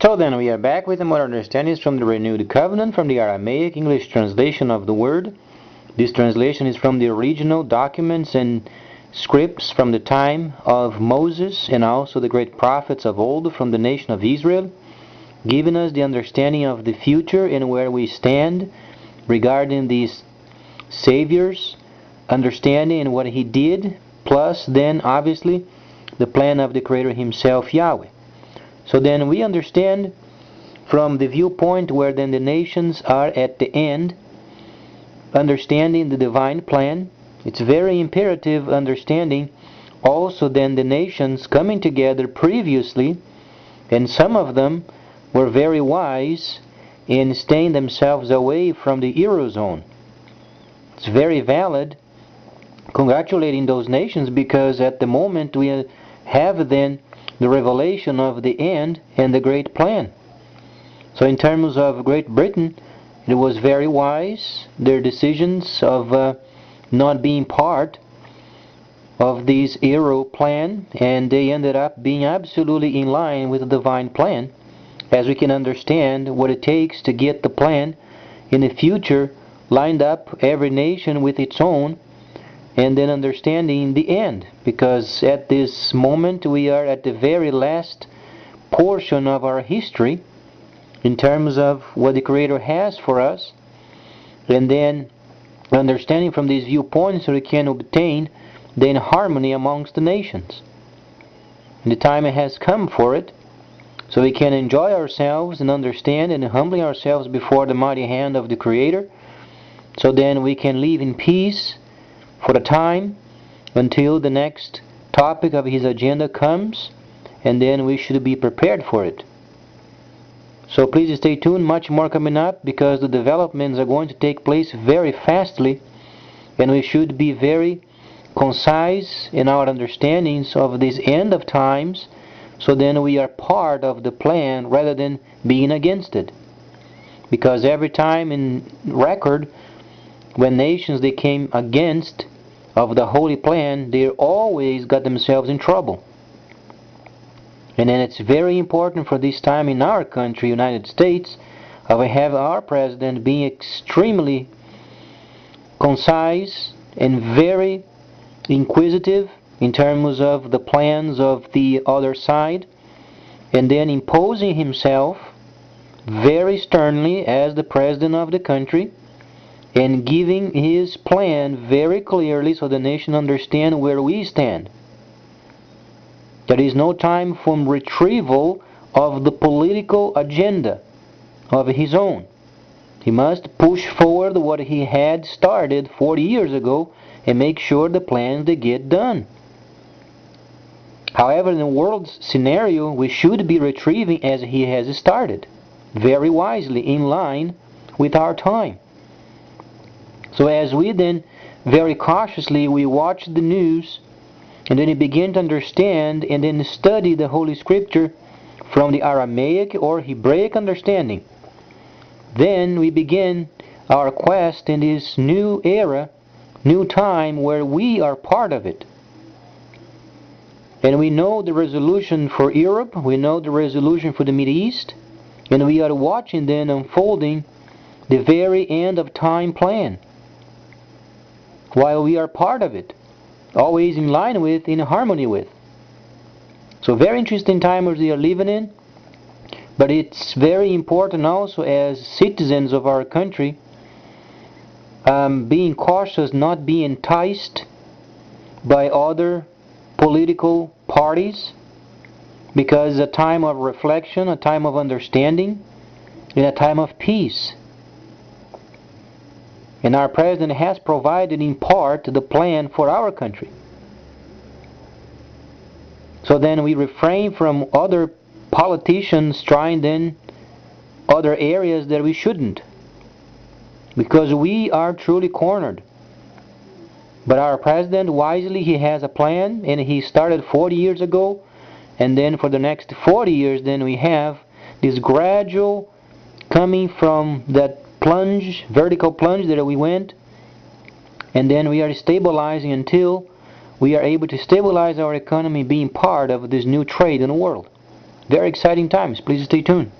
So then we are back with more understandings from the Renewed Covenant from the Aramaic English translation of the word. This translation is from the original documents and scripts from the time of Moses and also the great prophets of old from the nation of Israel, giving us the understanding of the future and where we stand regarding these saviors, understanding and what he did, plus then obviously the plan of the Creator himself, Yahweh. So then we understand from the viewpoint where then the nations are at the end, understanding the divine plan. It's very imperative understanding also then the nations coming together previously, and some of them were very wise in staying themselves away from the Eurozone. It's very valid congratulating those nations, because at the moment we have then the revelation of the end and the great plan. So in terms of Great Britain, it was very wise, their decisions of not being part of this Euro plan, and they ended up being absolutely in line with the divine plan, as we can understand what it takes to get the plan in the future lined up, every nation with its own, and then understanding the end, because at this moment we are at the very last portion of our history in terms of what the Creator has for us, and then understanding from these viewpoints so we can obtain then harmony amongst the nations. And the time has come for it, so we can enjoy ourselves and understand and humbling ourselves before the mighty hand of the Creator, so then we can live in peace for the time until the next topic of his agenda comes, and then we should be prepared for it. So please stay tuned, much more coming up, because the developments are going to take place very fastly, and we should be very concise in our understandings of this end of times, so then we are part of the plan rather than being against it. Because every time in record, when nations they came against of the holy plan, they always got themselves in trouble. And then it's very important for this time in our country, United States, we have our president being extremely concise and very inquisitive in terms of the plans of the other side, and then imposing himself very sternly as the president of the country, and giving his plan very clearly so the nation understand where we stand. There is no time for retrieval of the political agenda of his own. He must push forward what he had started 40 years ago and make sure the plans they get done. However, in the world's scenario, we should be retrieving as he has started, very wisely, in line with our time. So as we then very cautiously we watch the news, and then we begin to understand and then study the Holy Scripture from the Aramaic or Hebraic understanding, then we begin our quest in this new era, new time where we are part of it. And we know the resolution for Europe, we know the resolution for the Middle East, and we are watching then unfolding the very end of time plan, while we are part of it, always in line with, in harmony with. So very interesting times we are living in, but it's very important also as citizens of our country, being cautious, not being enticed by other political parties, because a time of reflection, a time of understanding, and a time of peace. And our president has provided in part the plan for our country. So then we refrain from other politicians trying then other areas that we shouldn't, because we are truly cornered. But our president, wisely, he has a plan, and he started 40 years ago, and then for the next 40 years then we have this gradual coming from that plunge, vertical plunge that we went, and then we are stabilizing until we are able to stabilize our economy, being part of this new trade in the world. Very exciting times. Please stay tuned.